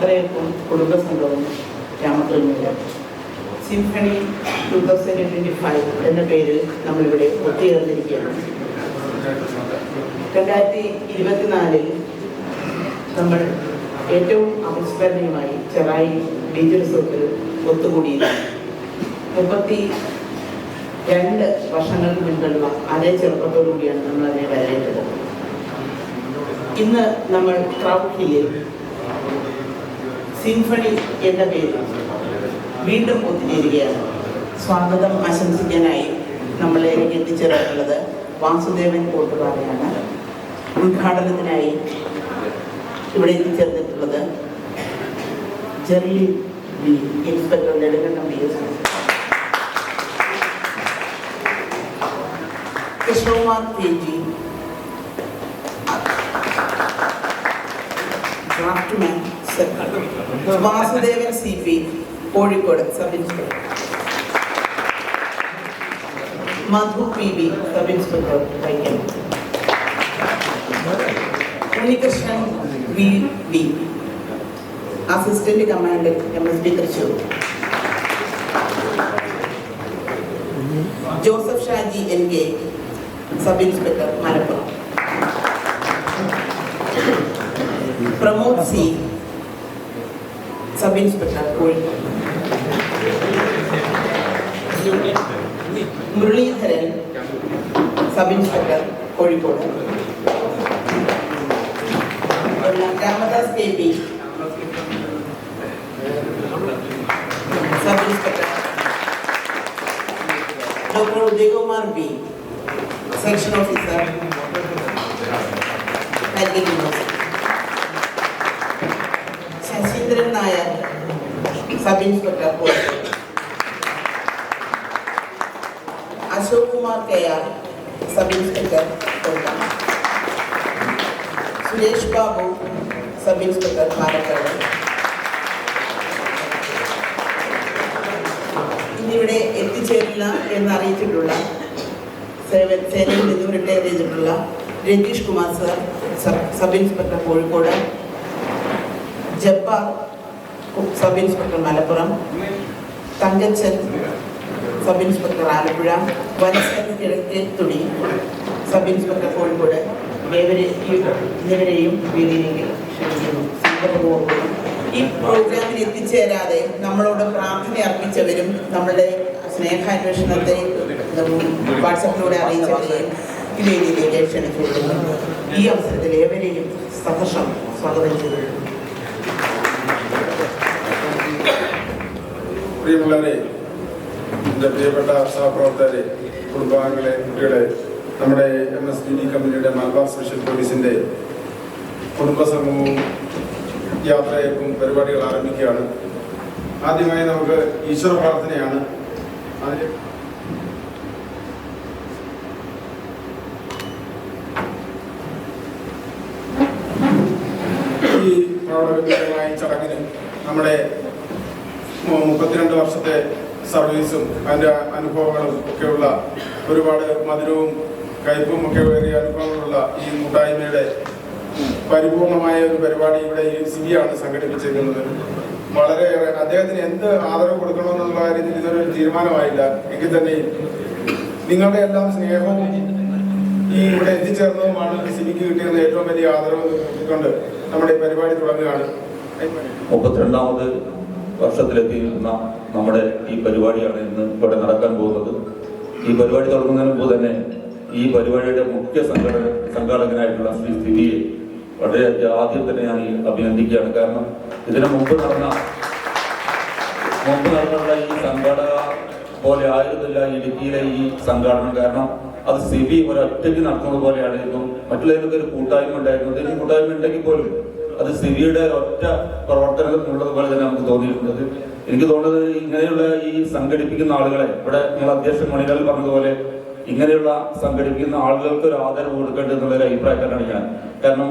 യാത്രയപ്പും കുടുംബസംഘവും Ramakrishnan symphony 2025 എന്ന പേരിൽ നമ്മളിവിടെ ഒത്തുചേർന്നിരിക്കുകയാണ്. 2024 നമ്മൾ ഏറ്റവും അവിസ്മരണീയമായി ചെറായി ബീച്ച് റിസോർട്ടിൽ ഒത്തുകൂടിയിരുന്നു. 32 വർഷങ്ങൾക്ക് മുൻപുള്ള അതേ ചെറുപ്പത്തോടുകൂടിയാണ് നമ്മൾ അതിനെ വരവേറ്റത്. ഇന്ന് നമ്മൾ ക്രൗഡ് ഹില്ലിൽ സിംഫണി എന്ന പേരിൽ വീണ്ടും ഒത്തുചേരുകയാണ്. സ്വാഗതം ആശംസിക്കാനായി നമ്മളിലേക്ക് എത്തിച്ചേർന്നിട്ടുള്ളത് വാസുദേവൻ കോട്ടുപാറയാണ്. ഉദ്ഘാടനത്തിനായി ഇവിടെ എത്തിച്ചേർന്നിട്ടുള്ളത് Jerly B, inspector Nedumkandam PS, Krishnakumar KG, draftsman Vasudevan CP, Kozhikode sub inspector, Madhu PB, sub inspector Vaikom, Unnikrishnan VB, assistant commandant MSB Thrissur, Joseph Shaji NK, sub inspector Malappuram, Pramod C, sub inspector Kozhikode, Muraleedharan, sub inspector Kozhikode, Ramadas KP, sub inspector, doctor Udayakumar B, section officer, Calicut university, Sasheendran Nair, sub inspector Kozhikode, Ashok Kumar KR, sub inspector Kollam, Suresh Babu, sub inspector Palakkad. ഇന്നിവിടെ എത്തിച്ചേരില്ല എന്നറിയിച്ചിട്ടുള്ള സേനയിൽ നിന്നും retire ചെയ്തിട്ടുള്ള Ratheesh Kumar sir, sub inspector Kozhikode, Jabbar, sub inspector Malappuram, Thankachan, sub inspector Alappuzha, Valsan Kizhakkethudi, sub inspector Kozhikode, എന്നിവരെയും വേദിയിലേക്ക് ക്ഷണിക്കുന്നു. ഈ പ്രോഗ്രാമിൽ എത്തിച്ചേരാതെ നമ്മളോട് പ്രാർത്ഥന അർപ്പിച്ചവരും നമ്മളുടെ സ്നേഹാന്വേഷണത്തെ വാട്സപ്പിലൂടെ അറിയിച്ചവരെയും ഈ വേദിയിലേക്ക് ക്ഷണിച്ചുകൊള്ളുന്നു. ഈ അവസരത്തിൽ ഏവരെയും സഹർഷം സ്വാഗതം ചെയ്തു. പ്രിയമുള്ളവരെ, എൻ്റെ പ്രിയപ്പെട്ട സഹപ്രവർത്തകരെ, കുടുംബാംഗങ്ങളെ, കുട്ടികളെ, നമ്മുടെ MSPD കമ്പനിയുടെ മലബാർ സ്പെഷ്യൽ പോലീസിൻ്റെ കുടുംബസംഗമവും യാത്രയപ്പും പരിപാടികൾ ആരംഭിക്കുകയാണ്. ആദ്യമായി നമുക്ക് ഈശ്വര പ്രാർത്ഥനയാണ്. അതിൽ ഈ പ്രൗഢഗംഭീരമായ ചടങ്ങിന് നമ്മുടെ 32 വർഷത്തെ സർവീസും അതിൻ്റെ അനുഭവങ്ങളും ഒക്കെയുള്ള ഒരുപാട് മധുരവും കയ്പും ഒക്കെ ഏറിയ അനുഭവങ്ങളുള്ള ഈ കൂട്ടായ്മയുടെ പരിപൂർണമായ ഒരു പരിപാടി ഇവിടെ ഈ സിബിയാണ് സംഘടിപ്പിച്ചിരിക്കുന്നത്. വളരെയേറെ അദ്ദേഹത്തിന് എന്ത് ആദരവ് കൊടുക്കണമെന്നുള്ള കാര്യത്തിൽ ഇതൊരു തീരുമാനമായില്ല. എങ്കിൽ തന്നെയും നിങ്ങളുടെ എല്ലാം സ്നേഹവും ഈ ഇവിടെ എത്തിച്ചേർന്നതുമാണ് സിബിക്ക് കിട്ടിയിരുന്ന ഏറ്റവും വലിയ ആദരവ് കൊണ്ട് നമ്മുടെ ഈ പരിപാടി തുടങ്ങുകയാണ്. 32ാമത് വർഷത്തിലെത്തിയിരുന്ന നമ്മുടെ ഈ പരിപാടിയാണ് ഇന്ന് ഇവിടെ നടക്കാൻ പോകുന്നത്. ഈ പരിപാടി തുടങ്ങുന്നതിന് മുമ്പ് തന്നെ ഈ പരിപാടിയുടെ മുഖ്യ സംഘാടകനായിട്ടുള്ള ശ്രീ സ്ഥിതിയെ വളരെ ആദ്യം തന്നെ ഞാൻ അഭിനന്ദിക്കുകയാണ്. കാരണം ഇതിനു മുമ്പ് നടന്ന ഈ സംഘാടക പോലെ ആയിരുന്നില്ല ഇടുക്കിയിലെ ഈ സംഘാടനം. കാരണം അത് സിബി ഒരൊറ്റയ്ക്ക് നടക്കുന്നത് പോലെയായിരുന്നു. മറ്റുള്ളവർക്ക് ഒരു കൂട്ടായ്മ ഉണ്ടായിരുന്നു. ഇതിന് കൂട്ടായ്മ ഉണ്ടെങ്കിൽ പോലും അത് സിബിയുടെ ഒറ്റ പ്രവർത്തനത്തിനുള്ളത് പോലെ തന്നെ നമുക്ക് തോന്നിയിട്ടുള്ളത്. എനിക്ക് തോന്നുന്നത് ഇങ്ങനെയുള്ള ഈ സംഘടിപ്പിക്കുന്ന ആളുകളെ ഇവിടെ നിങ്ങൾ അധ്യക്ഷൻ മണിലാൽ പറഞ്ഞതുപോലെ ഇങ്ങനെയുള്ള സംഘടിപ്പിക്കുന്ന ആളുകൾക്ക് ഒരു ആദരവ് കൊടുക്കേണ്ടത് എന്നുള്ളൊരു അഭിപ്രായക്കാരാണ് ഞാൻ. കാരണം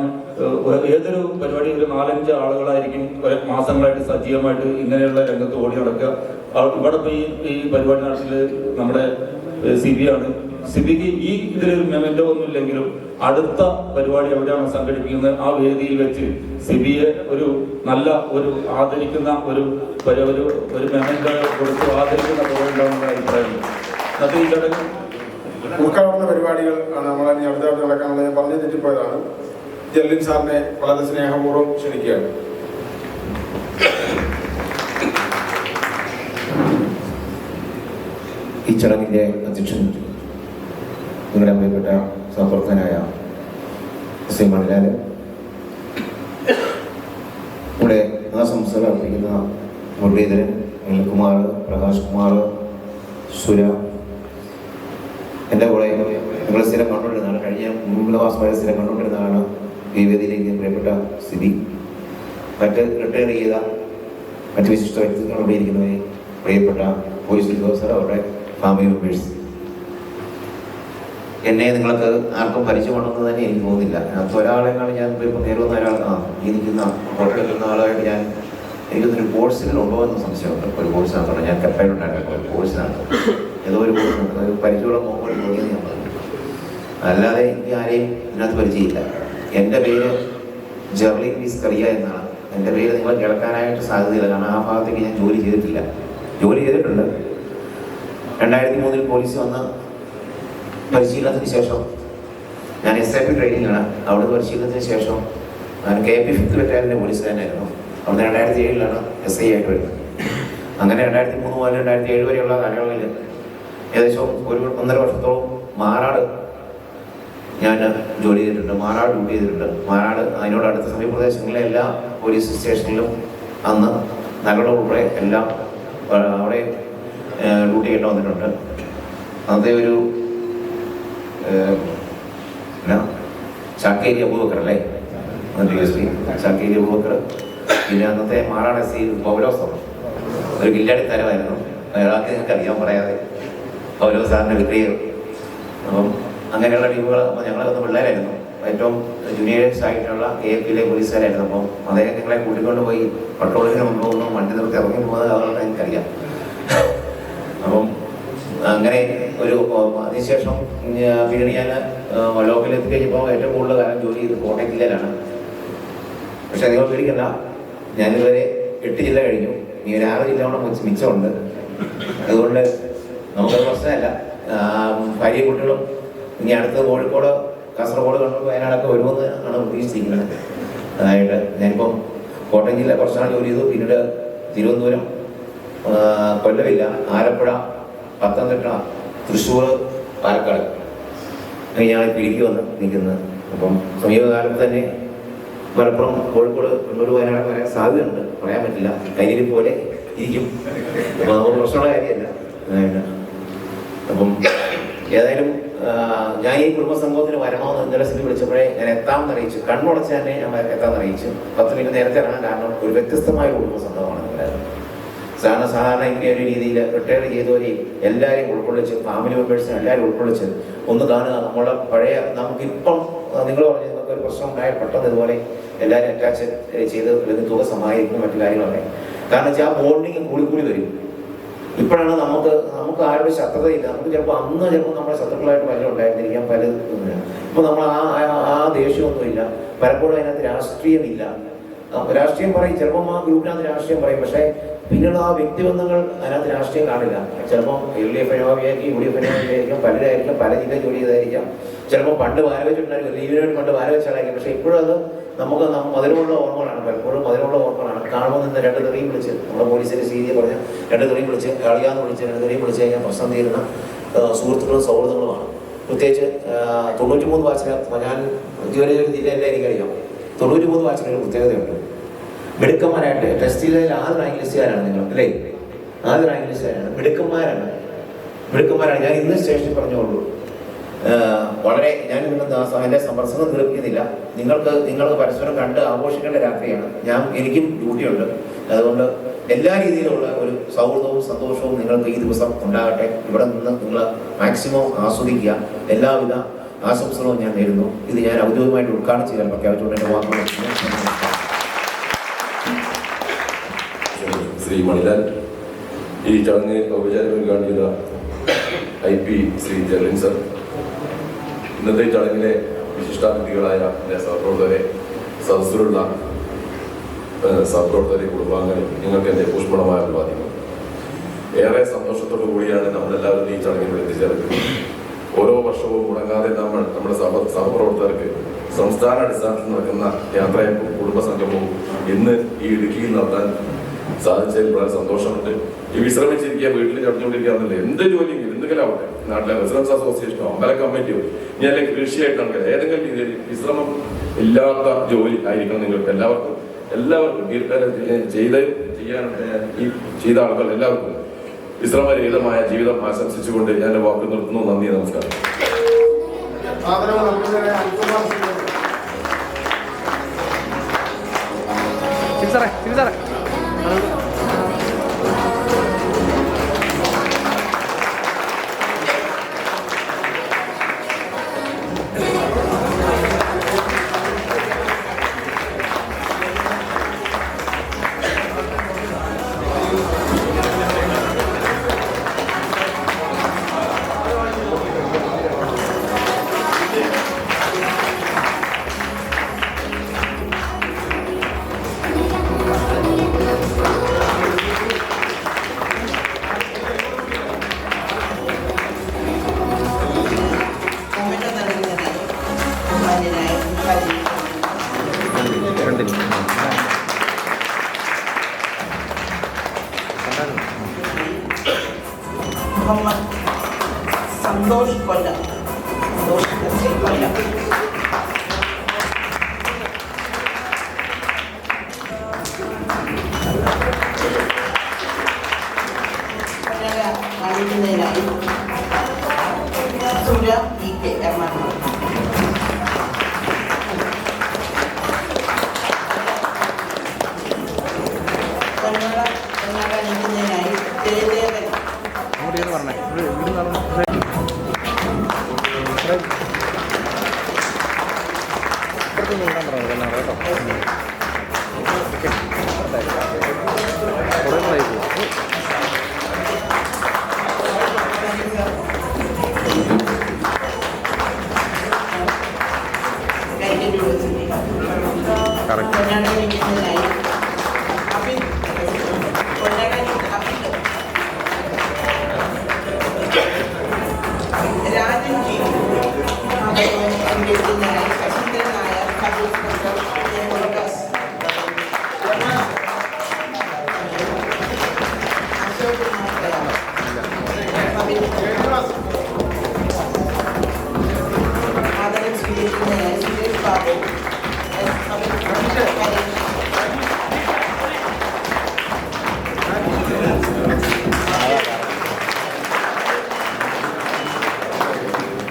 ഏതൊരു പരിപാടി ഒരു 4-5 ആളുകളായിരിക്കും മാസങ്ങളായിട്ട് സജീവമായിട്ട് ഇങ്ങനെയുള്ള രംഗത്ത് ഓടി നടക്കുക. ഇവിടെ ഇപ്പോൾ ഈ പരിപാടി നടത്തിയത് നമ്മുടെ CB ആണ്. സിബിക്ക് ഈ ഇതിലൊരു മെമന്റോ ഒന്നുമില്ലെങ്കിലും അടുത്ത പരിപാടി എവിടെയാണ് സംഘടിപ്പിക്കുന്നത് ആ വേദിയിൽ വെച്ച് സിബിയെ ഒരു നല്ല ഒരു ആദരിക്കുന്ന ഒരു മെമന്റോ കൊടുത്ത് ആദരിക്കുന്ന പോലുണ്ടാവുന്ന അഭിപ്രായമുണ്ട്. അത് ഈ ചടങ്ങ് ഉൾക്കാവുന്ന പരിപാടികൾ ആണ് നമ്മളെ അടുത്ത നടക്കാനുള്ളത്. ഞാൻ പറഞ്ഞു തെറ്റിപ്പോയതാണ്. ജലീൽ സാറിനെ വളരെ സ്നേഹപൂർവ്വം ക്ഷണിക്കുകയാണ്. ഈ ചടങ്ങിൻ്റെ അധ്യക്ഷൻ നിങ്ങളുടെ പ്രിയപ്പെട്ട സഹപ്രവർത്തകനായ ശ്രീ മണിലാല്, ഇവിടെ ആശംസകൾ അർപ്പിക്കുന്ന മുരളീധരൻ, അനിൽകുമാർ, പ്രകാശ് കുമാർ, സുര, എൻ്റെ കൂടെ നിങ്ങൾ സ്ഥിരം കണ്ടുകൊണ്ടിരുന്നതാണ്. കഴിഞ്ഞ 3 മാസമായി സ്ഥിരം കണ്ടുകൊണ്ടിരുന്നതാണ് ഈ വേദിയിലേക്ക് പ്രിയപ്പെട്ട സിബി, മറ്റ് റിട്ടയർ ചെയ്ത മറ്റ് വിശിഷ്ട വ്യക്തികൾ ഇവിടെ ഇരിക്കുന്നവരെ, പ്രിയപ്പെട്ട പോലീസ് ഉദ്യോഗസ്ഥർ, അവരുടെ ഫാമിലി മെമ്പേഴ്സ്. എന്നെ നിങ്ങൾക്ക് ആർക്കും പരിചയമുണ്ടെന്ന് തന്നെ എനിക്ക് തോന്നുന്നില്ല. അതിനകത്ത് ഒരാളെക്കാൾ ഞാൻ ഇപ്പോൾ നേരുന്ന ഒരാൾ ഇരിക്കുന്ന ഹോട്ടലിൽ നിൽക്കുന്ന ആളായിട്ട് ഞാൻ എനിക്കൊന്നൊരു കോഴ്സിലുണ്ടോ എന്ന് സംശയമുണ്ട്. ഒരു കോഴ്സിനകത്തുണ്ട്, ഞാൻ കപ്പയിലുണ്ടായിരുന്നു. ഒരു കോഴ്സിനാണ് ഏതോ ഒരു കോഴ്സിനുണ്ട്. അത് പരിചയമുള്ള നോക്കാൻ തോന്നിയെന്ന് ഞാൻ പറഞ്ഞു. അല്ലാതെ എനിക്ക് ആരെയും ഇതിനകത്ത് പരിചയമില്ല. എൻ്റെ പേര് ജെർലിൻ വിസ്കറിയ എന്നാണ്. എൻ്റെ പേര് നിങ്ങൾ കേൾക്കാനായിട്ട് സാധ്യതയില്ല, കാരണം ആ ഭാഗത്തേക്ക് ഞാൻ ജോലി ചെയ്തിട്ടില്ല. ജോലി ചെയ്തിട്ടുണ്ട് 2003 പോലീസ് വന്ന് പരിശീലനത്തിന് ശേഷം ഞാൻ SIP ട്രെയിനിങ് ആണ്. അവിടുന്ന് പരിശീലനത്തിന് ശേഷം ഞാൻ KP 5th ബറ്റാലിയൻ്റെ പോലീസുകാരനായിരുന്നു. അവിടുന്ന് 2007 SI ആയിട്ട് വരുന്നത്. അങ്ങനെ 2003 മുതൽ 2007 വരെയുള്ള കാലയളവിൽ ഏകദേശം 1.5 വർഷത്തോളം മാറാട് ഞാൻ ജോലി ചെയ്തിട്ടുണ്ട്. മാറാട് ഡ്യൂട്ടി ചെയ്തിട്ടുണ്ട്. മാറാട് അതിനോട് അടുത്ത സമീപപ്രദേശങ്ങളിലെ എല്ലാ പോലീസ് സ്റ്റേഷനിലും അന്ന് നഗരം ഉൾപ്പെടെ എല്ലാം അവിടെ ഡ്യൂട്ടി ചെയ്യേണ്ടി വന്നിട്ടുണ്ട്. അന്നത്തെ ഒരു ചാക്കേരി അബൂബക്കർ അല്ലേ, ചാക്കേരി അബൂബക്കർ. പിന്നെ അന്നത്തെ മാറാട് SI പൗലോസാണ്, ഒരു കില്ലാടി തരമായിരുന്നു. അയാൾക്ക് നിങ്ങൾക്ക് അറിയാൻ പറയാതെ പൗലോസ് സാറിൻ്റെ വിക്രിയ. അപ്പം അങ്ങനെയുള്ള ടീമുകൾ. അപ്പോൾ ഞങ്ങളൊന്ന് പിള്ളേരായിരുന്നു, ഏറ്റവും ജൂനിയേഴ്സ് ആയിട്ടുള്ള AFPയിലെ പോലീസുകാരായിരുന്നു. അപ്പം അദ്ദേഹം ഞങ്ങളെ കൂട്ടിക്കൊണ്ട് പോയി പട്രോളിങ്ങിന് കൊണ്ടുപോകുന്നു, വണ്ടി നിർത്തി ഇറങ്ങി പോകുന്നത് അവർക്ക് എനിക്കറിയാം. അപ്പം അങ്ങനെ ഒരു അതിനുശേഷം പിന്നീട് ഞാൻ ലോക്കലിൽ എത്തിക്കഴിഞ്ഞപ്പോൾ ഏറ്റവും കൂടുതൽ കാലം ജോലി ചെയ്ത് കോട്ടയം ജില്ലയിലാണ്. പക്ഷെ നിങ്ങൾ പേടിക്കണ്ട, ഞാനിതുവരെ 8 ജില്ല കഴിഞ്ഞു. ഇനി ഒരു 6 ജില്ല കൂടെ മിച്ചമുണ്ട്. അതുകൊണ്ട് നമുക്കത് പ്രശ്നമല്ല. ഭാര്യയും കുട്ടികളും ഇനി അടുത്ത് കോഴിക്കോട്, കാസർഗോഡ്, കണ്ണൂർ, വയനാടൊക്കെ വരുമെന്ന് ആണ് പ്രതീക്ഷിച്ചിരിക്കുന്നത്. അതായത് ഞാനിപ്പം കോട്ടയം ജില്ല കുറച്ചാണ് ജോലി ചെയ്തു. പിന്നീട് തിരുവനന്തപുരം, കൊല്ലമില്ല, ആലപ്പുഴ, പത്തനംതിട്ട, തൃശ്ശൂർ, പാലക്കാട്, ഞാൻ ഇടുക്കി വന്ന് നിൽക്കുന്നത്. അപ്പം സമീപകാലത്ത് തന്നെ മലപ്പുറം, കോഴിക്കോട്, കണ്ണൂർ, വയനാട് വരാൻ സാധ്യതയുണ്ട്. പറയാൻ പറ്റില്ല, കയ്യിൽ പോലെ ഇരിക്കും. അപ്പോൾ നമുക്ക് പ്രശ്നമുള്ള കാര്യമല്ല. അപ്പം ഏതായാലും ഞാൻ ഈ കുടുംബസംഗമത്തിന് വരണമെന്ന് ഇന്നലെ സിബി വിളിച്ചപ്പോഴേ ഞാൻ എത്താമെന്ന് അറിയിച്ചു. കണ്ണുടച്ച് തന്നെ ഞാൻ എത്താമെന്ന് അറിയിച്ചു. 10 മിനിറ്റ് നേരത്തെ ഇറങ്ങാൻ കാരണം ഒരു വ്യത്യസ്തമായ കുടുംബസംഗമമാണ് നിങ്ങളായിരുന്നു. സാധാരണ ഇങ്ങനെ ഒരു രീതിയിൽ റിട്ടയർ ചെയ്തവരെയും എല്ലാവരെയും ഉൾക്കൊള്ളിച്ച്, ഫാമിലി മെമ്പേഴ്സിനും എല്ലാവരും ഉൾക്കൊള്ളിച്ച് ഒന്ന് കാണുക. നമ്മളെ പഴയ നമുക്കിപ്പം നിങ്ങൾ പറഞ്ഞ നിങ്ങൾക്ക് ഒരു പ്രശ്നം ഉണ്ടായാൽ പെട്ടെന്ന് ഇതുപോലെ എല്ലാവരും അറ്റാച്ച് ചെയ്ത് അല്ലെങ്കിൽ തുക സമാഹരിക്കുന്ന മറ്റു കാര്യങ്ങളൊക്കെ. കാരണം വെച്ചാൽ ആ ബോണ്ടിങ് കൂടി വരും. ഇപ്പോഴാണ് നമുക്ക് ആരുടെ ശത്രുതയില്ല. നമുക്ക് ചിലപ്പോൾ നമ്മുടെ ശത്രുക്കളായിട്ട് പലരും ഉണ്ടായിരുന്നിരിക്കാം, പലതും. ഇപ്പോൾ നമ്മൾ ആ ദേഷ്യമൊന്നുമില്ല. പലപ്പോഴും അതിനകത്ത് രാഷ്ട്രീയമില്ല. രാഷ്ട്രീയം പറയും, ചിലപ്പം ആ ഗ്രൂപ്പിനകത്ത് രാഷ്ട്രീയം പറയും. പക്ഷേ പിന്നീട് ആ വ്യക്തിബന്ധങ്ങൾ അതിനകത്ത് രാഷ്ട്രീയം കാണില്ല. ചിലപ്പം LDF വിചാരിക്കും, UDF വിചാരിക്കും, പലരായിരിക്കും, പല ജില്ല ജോലി ചെയ്തായിരിക്കാം. ചിലപ്പോൾ പണ്ട് വാര വെച്ചിട്ടുണ്ടായിരിക്കും, ലീവിന് വേണ്ടി പണ്ട് വാര വെച്ചാലായിരിക്കും. പക്ഷേ ഇപ്പോഴും അത് നമുക്ക് മധുരമുള്ള ഓർമ്മകളാണ്. പലപ്പോഴും മധുരമുള്ള ഓർമ്മകളാണ്. കാണുമ്പോൾ നിന്ന് 2 തെറിയും വിളിച്ച്, നമ്മുടെ പോലീസിൻ്റെ രീതിയെ പറഞ്ഞ 2 തെറിയും വിളിച്ച്, കളിയാന്ന് വിളിച്ച് 2 തെറിയും വിളിച്ച് കഴിഞ്ഞാൽ പ്രശ്നം തീരുന്ന സുഹൃത്തുക്കളും സൗഹൃദങ്ങളുമാണ്. പ്രത്യേകിച്ച് 93 ബാച്ചിൽ ഞാൻ ജോലി ചെയ്ത ജില്ലയിലെ എനിക്കറിയാം. 93 ബാച്ചിനൊരു പ്രത്യേകതയുണ്ട്. മിടുക്കന്മാരായിട്ട് ടെസ്റ്റിലെ ആദ്യ റാങ്ക് ലിസ്റ്റുകാരാണ് നിങ്ങൾ, അല്ലേ? ആദ്യ റാങ്ക് ലിസ്റ്റുകാരാണ്, മിടുക്കന്മാരാണ്. ഞാൻ ഇന്ന് സ്റ്റേഷനിൽ പറഞ്ഞോളൂ. വളരെ ഞാൻ എൻ്റെ പ്രസംഗം തീർക്കുന്നില്ല. നിങ്ങൾക്ക് പരസ്പരം കണ്ട് ആഘോഷിക്കേണ്ട രാത്രിയാണ്. എനിക്കും ഡ്യൂട്ടിയുണ്ട്. അതുകൊണ്ട് എല്ലാ രീതിയിലുള്ള ഒരു സൗഹൃദവും സന്തോഷവും നിങ്ങൾക്ക് ഈ ദിവസം ഉണ്ടാകട്ടെ. ഇവിടെ നിന്ന് നിങ്ങൾ മാക്സിമം ആസ്വദിക്കുക. എല്ലാവിധ ആശംസകളും ഞാൻ നേരുന്നു. ഇത് ഞാൻ ഔദ്യോഗികമായിട്ട് ഉദ്ഘാടനം ചെയ്യാൻ പ്രഖ്യാപിച്ചുകൊണ്ട് എൻ്റെ വാക്കുകൾ. ശ്രീ മണിലാൽ ഈ ചടങ്ങ് ഔപചാരിക ഉദ്ഘാടനം ചെയ്ത IP ശ്രീ ജെറിൻ സർ, ഇന്നത്തെ ചടങ്ങിലെ വിശിഷ്ടാതിഥികളായ സഹപ്രവർത്തകരെ, സദസ്സിലുള്ള സഹപ്രവർത്തകരെ, കുടുംബാംഗങ്ങൾ, നിങ്ങൾക്ക് എൻ്റെ ഊഷ്മളമായ അഭിവാദ്യങ്ങൾ. ഏറെ സന്തോഷത്തോടു കൂടിയാണ് നമ്മളെല്ലാവരും ഈ ചടങ്ങിൽ എത്തിച്ചേർക്കുന്നത്. ഓരോ വർഷവും മുടങ്ങാതെ നമ്മുടെ സഹപ്രവർത്തകർക്ക് സംസ്ഥാന അടിസ്ഥാനത്തിൽ നടക്കുന്ന യാത്രയപ്പും കുടുംബസംഗമവും ഇന്ന് ഈ ഇടുക്കിയിൽ നടത്താൻ സാധിച്ചതിൽ വളരെ സന്തോഷമുണ്ട്. ഈ വിശ്രമിച്ചിരിക്കുക, വീട്ടിൽ ചടഞ്ഞുകൊണ്ടിരിക്കുകയാണെന്നില്ല, എന്ത് ജോലിയെങ്കിലും എന്തെങ്കിലും ആവട്ടെ, നാട്ടിലെ റെസിഡൻസ് അസോസിയേഷനോ അമ്പല കമ്മിറ്റിയോ ഇനി അല്ലെങ്കിൽ കൃഷിയായിട്ടാണെങ്കിൽ ഏതെങ്കിലും രീതിയിൽ വിശ്രമം ഇല്ലാത്ത ജോലി ആയിരിക്കണം നിങ്ങൾക്ക് എല്ലാവർക്കും ചെയ്ത ആളുകൾ എല്ലാവർക്കും വിശ്രമരഹിതമായ ജീവിതം ആശംസിച്ചുകൊണ്ട് ഞാൻ വാക്ക് നിർത്തുന്നു. നന്ദി, നമസ്കാരം. മുഹമ്മദ് സന്തോഷ് കൊല്ലം. അറിയിക്കുന്നതിനായി സുര EK എറണാകുളം. അറിയിക്കുന്നതിനായി ജയദേവൻ.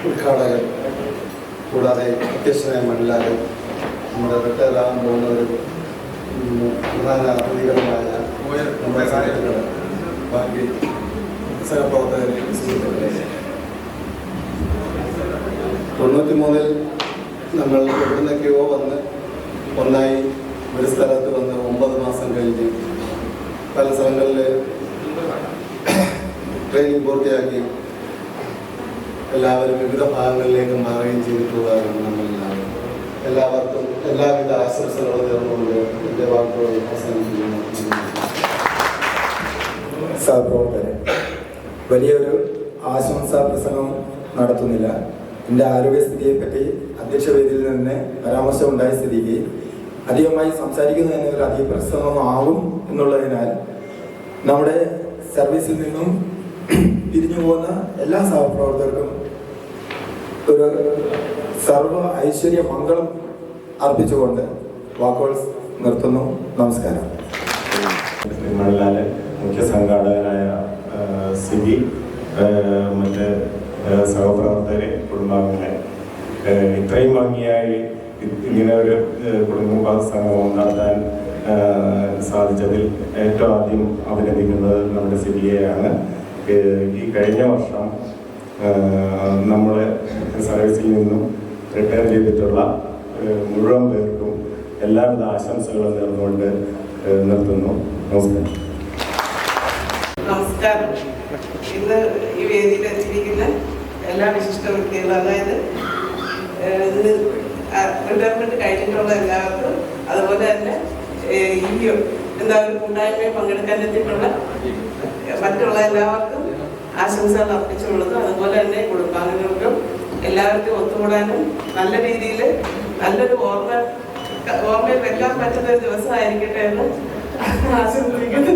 ഉദ്ഘാടകൻ, കൂടാതെ അധ്യക്ഷനായ മണ്ഡലാകൻ, നമ്മുടെ റിട്ടയർ ആകാൻ പോകുന്ന ഒരു പ്രധാന അതിഥികളുമായ നമ്മുടെ സാഹിത്യങ്ങൾ, ബാക്കി സഹപ്രവർത്തകരെ, സുഹൃത്തുക്കളെ, 93 നമ്മൾ എവിടുന്നൊക്കെയോ വന്ന് ഒന്നായി ഒരു സ്ഥലത്ത് വന്ന് 9 മാസം കഴിഞ്ഞ് പല സ്ഥലങ്ങളിൽ ട്രെയിനിങ് പൂർത്തിയാക്കി എല്ലാവരും വിവിധ ഭാഗങ്ങളിലേക്ക് മാറുകയും ചെയ്തിട്ടുള്ളവരാണ് നമ്മളെല്ലാവരും. എല്ലാവർക്കും എല്ലാവിധ ആശംസകളും നേർന്നുകൊണ്ട് എൻ്റെ വാക്കുകൾ അവസാനിപ്പിക്കുന്നു. സഹപ്രവർത്തകരെ, വലിയൊരു ആശംസാ പ്രസംഗം നടത്തുന്നില്ല. എൻ്റെ ആരോഗ്യസ്ഥിതിയെപ്പറ്റി അധ്യക്ഷവേദിയിൽ നിന്ന് പരാമർശമുണ്ടായ സ്ഥിതിക്ക് അധികമായി സംസാരിക്കുന്നു എന്നൊരു അധിക പ്രസംഗമാകും എന്നുള്ളതിനാൽ നമ്മുടെ സർവീസിൽ നിന്നും പിരിഞ്ഞു പോകുന്ന എല്ലാ സഹപ്രവർത്തകർക്കും ഒരു സർവ ഐശ്വര്യ മംഗളം അർപ്പിച്ചുകൊണ്ട് വാക്കുകൾ നിർത്തുന്നു. നമസ്കാരം. മണ്ഡലാലെ മുഖ്യ സംഘാടകനായ സിബി, മറ്റ് സഹപ്രവർത്തകരെ, കുടുംബാംഗങ്ങളെ, ഇത്രയും ഭംഗിയായി ഇങ്ങനെ ഒരു കുടുംബ സംഗമം നടത്താൻ സാധിച്ചതിൽ ഏറ്റവും ആദ്യം അഭിനന്ദിക്കുന്നത് നമ്മുടെ സിബിയെയാണ്. ഈ കഴിഞ്ഞ വർഷം നമ്മുടെ സർവീസിൽ നിന്നും റിട്ടയർ ചെയ്തിട്ടുള്ള മുഴുവൻ പേർക്കും എല്ലാവിധ ആശംസകളും നേർന്നുകൊണ്ട് നിർത്തുന്നു. നമസ്കാരം. നമസ്കാരം. ഇന്ന് ഈ വേദിയിൽ എത്തിയിരിക്കുന്ന എല്ലാ വിശിഷ്ട വ്യക്തികളും, അതായത് ഇന്ന് റിട്ടയർമെന്റ് കഴിഞ്ഞിട്ടുള്ള എല്ലാവർക്കും, അതുപോലെ തന്നെ ഈ ഒരു കൂട്ടായ്മയിൽ പങ്കെടുക്കാൻ എത്തിയിട്ടുള്ള മറ്റുള്ള എല്ലാവർക്കും ആശംസകൾ അർപ്പിച്ചുകൊള്ളുന്നു. അതുപോലെ തന്നെ കുടുംബാംഗങ്ങൾക്കും എല്ലാവർക്കും ഒത്തുകൂടാനും നല്ല രീതിയിൽ നല്ലൊരു ഓർമ്മയിൽ വെക്കാൻ പറ്റുന്ന ഒരു ദിവസമായിരിക്കട്ടെ എന്ന് ആശംസിക്കുന്നു.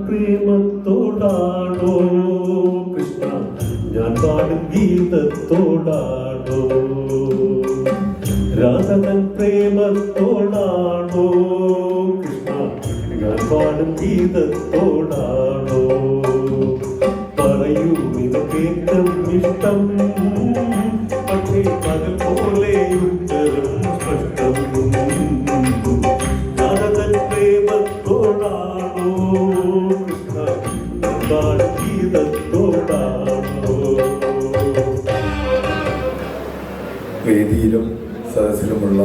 പ്രേമത്തോടാണോ കൃഷ്ണ ഞാൻ പാടും ഗീതത്തോടാണോ, രാധകൻ പ്രേമത്തോടാണോ കൃഷ്ണ ഞാൻ പാടും ഗീതത്തോടാണോ, പറയൂ നിനക്കേറ്റം ഇഷ്ടം, പക്ഷേ പകൽ പോലെ ഉത്തരം സ്പഷ്ടം, രാധകൻ പ്രേമത്തോടാണോ വേദിയിലും സദസ്സിലുമുള്ള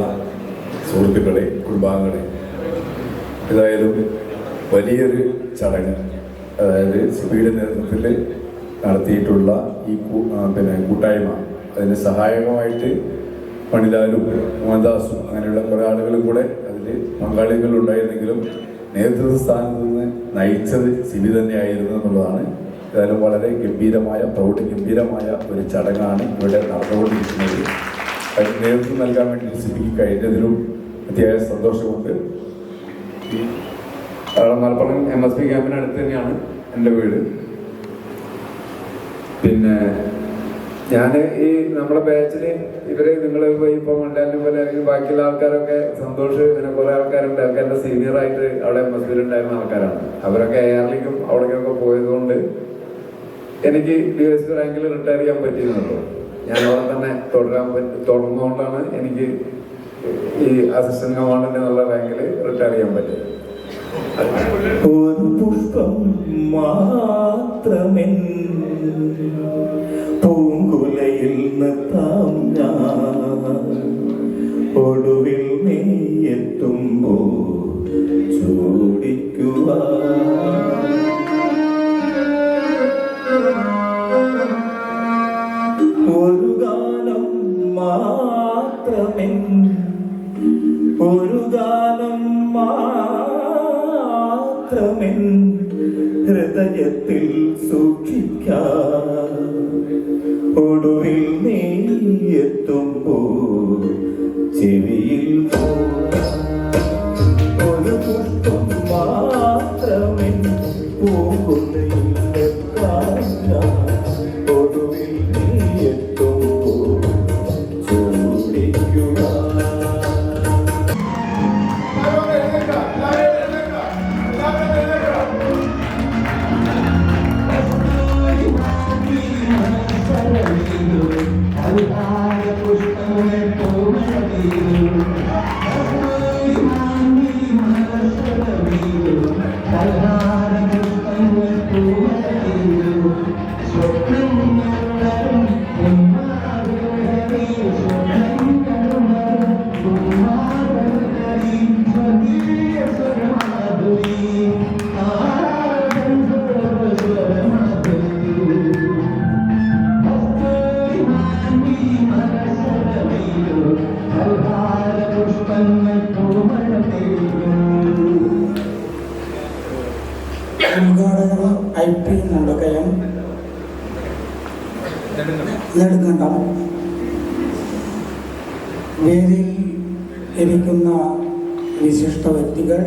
സുഹൃത്തുക്കളെ, കുടുംബാംഗങ്ങളെ, ഏതായാലും വലിയൊരു ചടങ്ങ്, അതായത് സിബിയുടെ നേതൃത്വത്തിൽ നടത്തിയിട്ടുള്ള ഈ കൂട്ടായ്മ, അതിന് സഹായകമായിട്ട് മണിലാലും മോഹൻദാസും അങ്ങനെയുള്ള കുറേ ആളുകളും കൂടെ അതിൽ പങ്കാളികളുണ്ടായിരുന്നെങ്കിലും നേതൃത്വ സ്ഥാനത്ത് നിന്ന് നയിച്ചത് സിബി തന്നെയായിരുന്നു എന്നുള്ളതാണ്. ഏതായാലും വളരെ പ്രൗഢഗംഭീരമായ ഒരു ചടങ്ങാണ് ഇവിടെ നടന്നുകൊണ്ടിരിക്കുന്നത്. അതിന് നേതൃത്വം നൽകാൻ വേണ്ടി സിബിക്ക് കഴിഞ്ഞതിലും അതിയായ സന്തോഷമുണ്ട്. മലപ്പുറം MSP ക്യാമ്പിനടുത്ത് തന്നെയാണ് എൻ്റെ വീട്. പിന്നെ ഞാൻ ഈ നമ്മുടെ ബാച്ചില് നിങ്ങൾ ഇപ്പോൾ മണ്ടാലിനെ പോലെ ബാക്കിയുള്ള ആൾക്കാരൊക്കെ സന്തോഷ്, പിന്നെ കുറെ ആൾക്കാരുണ്ട്, അവർക്ക് എൻ്റെ സീനിയറായിട്ട് അവിടെ MSP-യിലുണ്ടായിരുന്ന ആൾക്കാരാണ്. അവരൊക്കെ AR-ലേക്കും അവിടേക്കൊക്കെ പോയതുകൊണ്ട് എനിക്ക് DSP റാങ്കിൽ റിട്ടയർ ചെയ്യാൻ പറ്റിയിരുന്നുള്ളൂ. ഞാൻ അവിടെ തന്നെ തുടർന്നുകൊണ്ടാണ് എനിക്ക് ഈ അസിസ്റ്റന്റ് കമാൻഡന്റ് എന്നുള്ള റാങ്കിൽ റിട്ടയർ ചെയ്യാൻ പറ്റിയത്. ഒരു പുഷ്പം മാത്രമേ പൂങ്കുലയിൽ നിർത്താം ഞാൻ, ഒടുവിൽ നീ എത്തുമ്പോ ചൂടിക്കുവാ, ഒരു ഗാനം മാത്രമേ, ഒരു ഗാനം മാത്രമേ ഹൃദയത്തിൽ സൂക്ഷിക്കാം, ഒടുവിൽ നീ എത്തുമ്പോ ചെവിയിൽ ഒരു പുഷ്പം മാത്രമേ പൂങ്കുലയിൽ ഒടുവിൽ നീ എത്തുമ്പോ ചൂടിക്കുക. ഉദ്ഘാടകർ IP മുണ്ടക്കയം നെടുങ്കണ്ടം, വേദിയിൽ ഇരിക്കുന്ന വിശിഷ്ട വ്യക്തികൾ,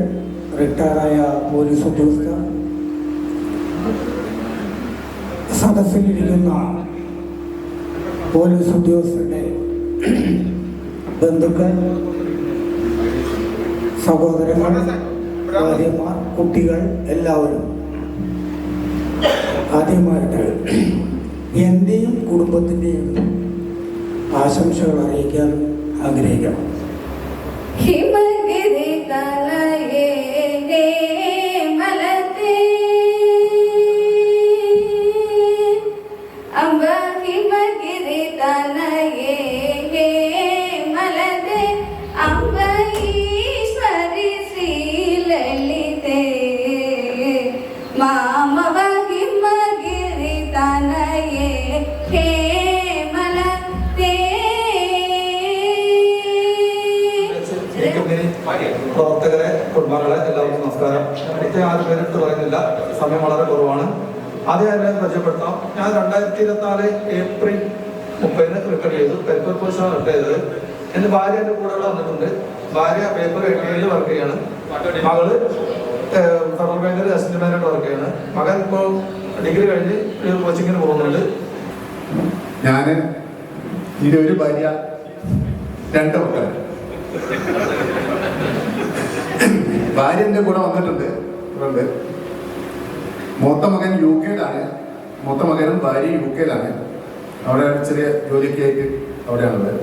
റിട്ടയറായ പോലീസ് ഉദ്യോഗസ്ഥർ, സദസ്സിലിരിക്കുന്ന പോലീസ് ഉദ്യോഗസ്ഥരുടെ ബന്ധുക്കൾ, സഹോദരങ്ങൾ, ഭാര്യമാർ, കുട്ടികൾ എല്ലാവരും ആദ്യമായിട്ട് എൻ്റെയും കുടുംബത്തിൻ്റെയും ആശംസകൾ അറിയിക്കാൻ ആഗ്രഹിക്കണം. ഹിമഗിരി തനയേ മലതേ അംബ ഹിമഗിരി തനയേ മലതേ അംബ ഈശ്വരി ശ്രീലളിതേ മാമവ ഹിമഗിരി തനയേ പ്രവർത്തകരെ, കുടുംബാംഗങ്ങളെ എല്ലാവർക്കും നമസ്കാരം. പ്രത്യേകം ആരും പേരെടുത്ത് പറയുന്നില്ല, സമയം വളരെ കുറവാണ്. ആദ്യം എല്ലാം പരിചയപ്പെടുത്താം. ഞാൻ 2024 ഏപ്രിൽ 30 റിട്ടയർ ചെയ്തു. കരിപ്പൂർ പോലീസാണ് റിട്ടയർ ചെയ്തത്. എൻ്റെ ഭാര്യ എൻ്റെ കൂടെ വന്നിട്ടുണ്ട്. ഭാര്യ പേപ്പർ എട്ടിയിൽ വർക്ക് ചെയ്യാണ്. മകള് ഫെഡറൽ ബാങ്കിൽ അസിസ്റ്റന്റ് മാനേജറായിട്ട് വർക്ക് ചെയ്യാണ്. മകൻ ഇപ്പോൾ ഡിഗ്രി കഴിഞ്ഞ് കോച്ചിങ്ങിന് പോകുന്നുണ്ട്. ഞാൻ ഇതിൻ്റെ ഒരു ഭാര്യ, 2 മക്കൾ. ഭാര്യ എൻ്റെ കൂടെ വന്നിട്ടുണ്ട്. മൂത്ത മകൻ UK മൂത്ത മകനും ഭാര്യ UK അവിടെ ചെറിയ ജോലിയൊക്കെ ആയിട്ട് അവിടെയാണുള്ളത്.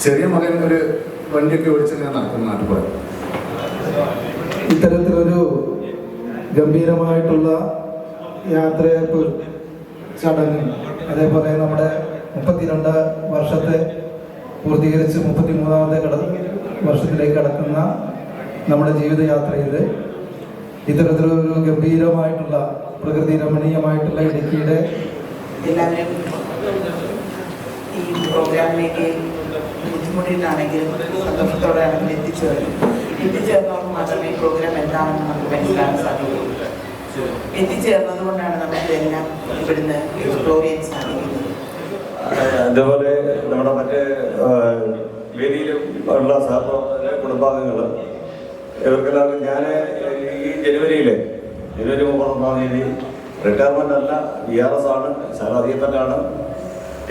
ചെറിയ മകൻ ഒരു വണ്ടിയൊക്കെ ഓടിച്ച് ഞാൻ നടക്കുന്ന നാട്ടിൽ പോയത്. ഇത്തരത്തിലൊരു ഗംഭീരമായിട്ടുള്ള യാത്രയപ്പ് ചടങ്ങ്, അതേപോലെ നമ്മുടെ 32 വർഷത്തെ പൂർത്തീകരിച്ച് 33ാമത്തെ വർഷത്തിലേക്ക് കടക്കുന്ന നമ്മുടെ ജീവിതയാത്രയിൽ ഇത്തരത്തിലൊരു ഗംഭീരമായിട്ടുള്ള പ്രകൃതി രമണീയമായിട്ടുള്ള ഇടുക്കിയുടെ എല്ലാവരും ഈ പ്രോഗ്രാമിലേക്ക് ബുദ്ധിമുട്ടിലാണെങ്കിലും സന്തോഷത്തോടെയാണെങ്കിലും എത്തിച്ചേർന്നവർക്ക് മാത്രമേ ഈ പ്രോഗ്രാം എന്താണെന്ന് നമുക്ക് മനസ്സിലാക്കാൻ സാധിക്കുള്ളൂ. എത്തിച്ചേർന്നത് കൊണ്ടാണ് നമുക്ക് എല്ലാം ഇവിടുന്ന് എക്സ്പ്ലോർ ചെയ്യാൻ സാധിക്കുന്നത്. അതേപോലെ നമ്മുടെ മറ്റേ വേദിയിലും ഉള്ള സഹപ്രവർത്തകരുടെ കുടുംബാംഗങ്ങൾ ഇവർക്കെല്ലാവർക്കും ഞാൻ ഈ ജനുവരി 31 തീയതി റിട്ടയർമെൻ്റ് അല്ല, VRS ആണ്, ശാലാധികം തന്നെയാണ്.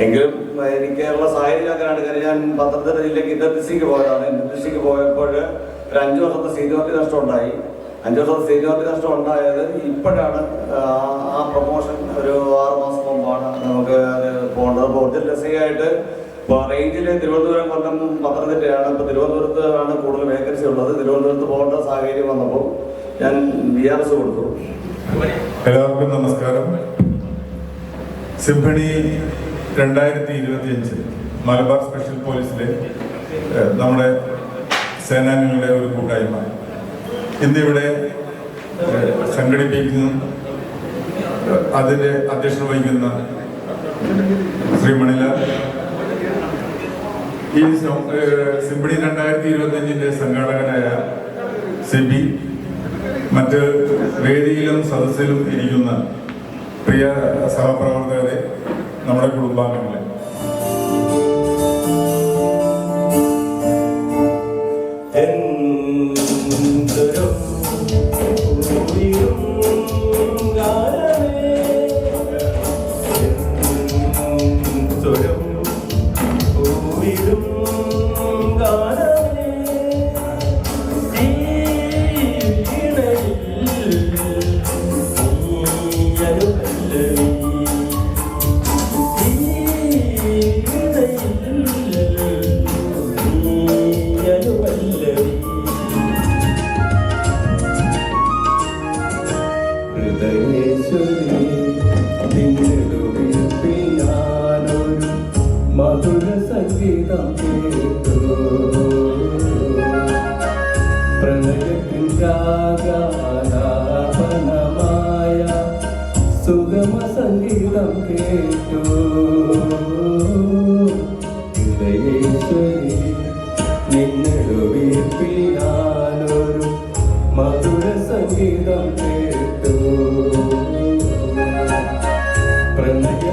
എങ്കിലും എനിക്കുള്ള സാഹചര്യം അങ്ങനെയാണ്. കാര്യം ഞാൻ പത്തനംതിട്ട ജില്ലയ്ക്ക് ഇന്റർഡിസ്ട്രിക്ട് പോയതാണ്. ഇന്റർഡിസ്ട്രിക്ട് പോയപ്പോൾ ഒരു 5 വർഷത്തെ സീനിയോറിറ്റി നഷ്ടം ഉണ്ടായി. 5 വർഷത്തെ സീനിയോറിറ്റി നഷ്ടം ഉണ്ടായത് ഇപ്പോഴാണ്. ആ പ്രൊമോഷൻ ഒരു 6 മാസം മുമ്പാണ് നമുക്ക് പോകേണ്ടത്. അപ്പോൾ ഒറിജിനൽ SI ആയിട്ട് ഇപ്പോൾ റേഞ്ചിൽ തിരുവനന്തപുരം, കൊല്ലം, പത്തനംതിട്ടയാണ്. ഇപ്പോൾ തിരുവനന്തപുരത്താണ് കൂടുതൽ വേക്കൻസി ഉള്ളത്. തിരുവനന്തപുരത്ത് പോകേണ്ട സാഹചര്യം വന്നപ്പോൾ ഞാൻ VRS കൊടുത്തു. എല്ലാവർക്കും നമസ്കാരം. സിംഫണി 2025 മലബാർ സ്പെഷ്യൽ പോലീസിലെ നമ്മുടെ സേനാനികളുടെ ഒരു കൂട്ടായ്മ ഇന്നിവിടെ സംഘടിപ്പിക്കുന്നു. അതിൻ്റെ അധ്യക്ഷത വഹിക്കുന്ന ശ്രീ മണിലാൽ, ഈ സിംഫണി 2025 സംഘാടകനായ സിബി, മറ്റ് വേദിയിലും സദസ്സിലും ഇരിക്കുന്ന പ്രിയ സഹപ്രവർത്തകരെ, നമ്മുടെ കുടുംബാംഗങ്ങളെ, മധുര സംഗീതം കേട്ടു, പ്രണയത്തിൻ രാഗാലാപനമായ സുഗമ സംഗീതം കേട്ടു. ഹൃദയേശ്വരി നിന്നൊരു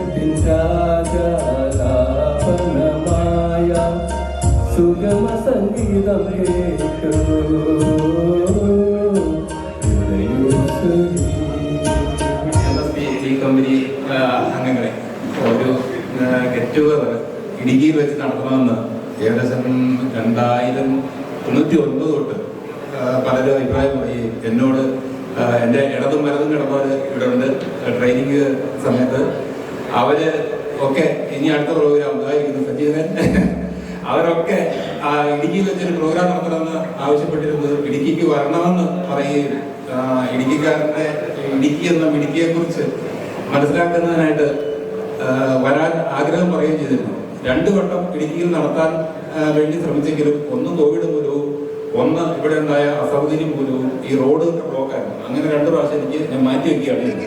പ്രണയത്തിൻ രാജാലാപനമായ സുഗമ സംഗീതം കേട്ടു കമ്പനി അംഗങ്ങളെ ഒരു ഗെറ്റ് ടുഗദർ ഇടുക്കിയിൽ വെച്ച് നടത്തണമെന്ന് ഏകദേശം 1999 തൊട്ട് പലരും അഭിപ്രായം പറയും. എന്നോട് എൻ്റെ ഇടതും വലതും കിടന്നവർ ഇവിടെ ഉണ്ട് ട്രെയിനിങ് സമയത്ത് അവര് ഒക്കെ ഇനി അടുത്ത പ്രോഗ്രാം ഇതായിരിക്കുന്നു സജീവൻ അവരൊക്കെ ഇടുക്കിയിൽ വെച്ചൊരു പ്രോഗ്രാം നടത്തണമെന്ന് ആവശ്യപ്പെട്ടിരുന്നത് ഇടുക്കിക്ക് വരണമെന്ന് പറയുകയും ഇടുക്കിക്കാരൻ്റെ ഇടുക്കി എന്ന ഇടുക്കിയെക്കുറിച്ച് മനസ്സിലാക്കുന്നതിനായിട്ട് വരാൻ ആഗ്രഹം പറയുകയും ചെയ്തിരുന്നു. 2 വട്ടം ഇടുക്കിയിൽ നടത്താൻ വേണ്ടി ശ്രമിച്ചെങ്കിലും ഒന്ന് കോവിഡ് മൂലവും ഒന്ന് ഇവിടെ ഉണ്ടായ അസൗകര്യം മൂലവും ഈ റോഡ് ബ്ലോക്കായിരുന്നു. അങ്ങനെ 2 പ്രാവശ്യം ഞാൻ മാറ്റി വയ്ക്കുകയാണ് ചെയ്തത്.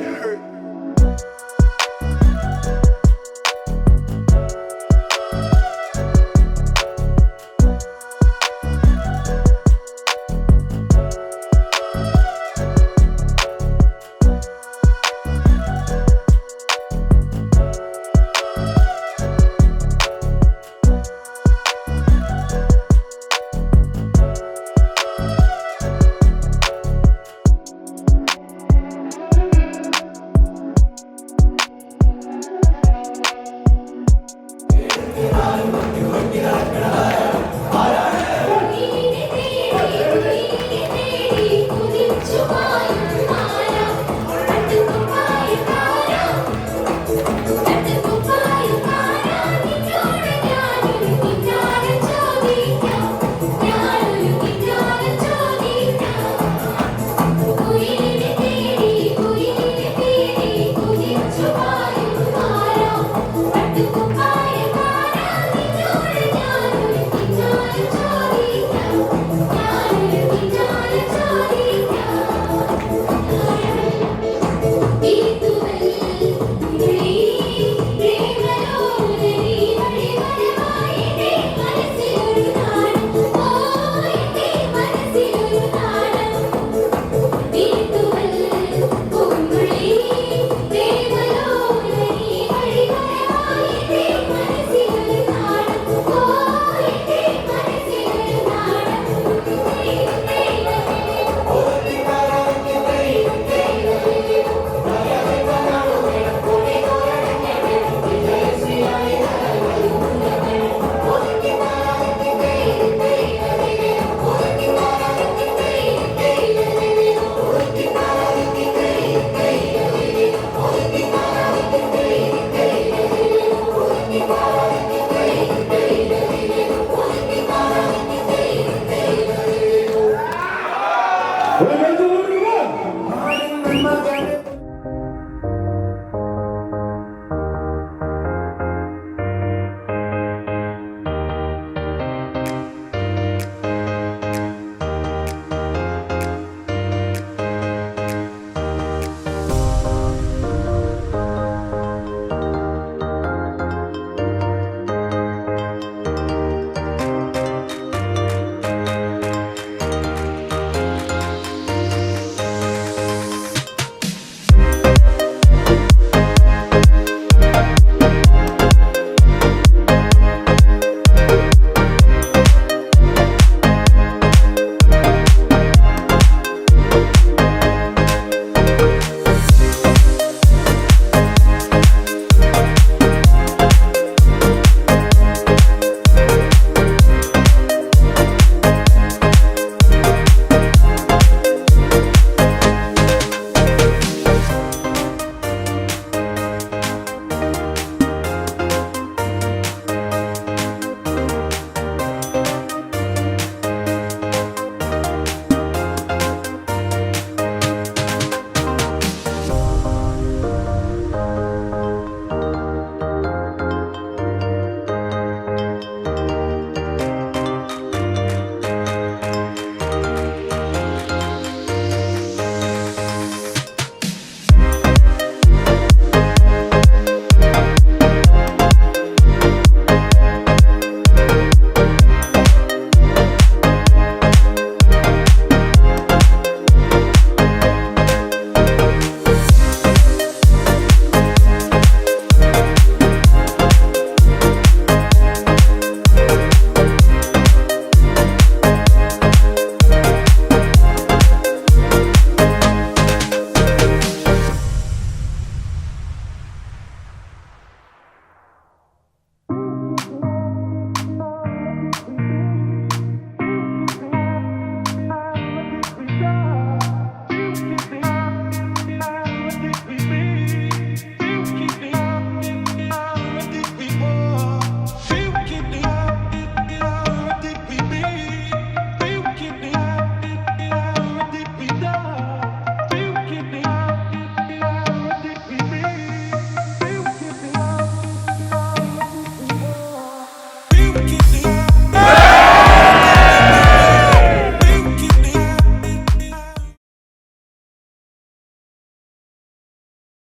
keep me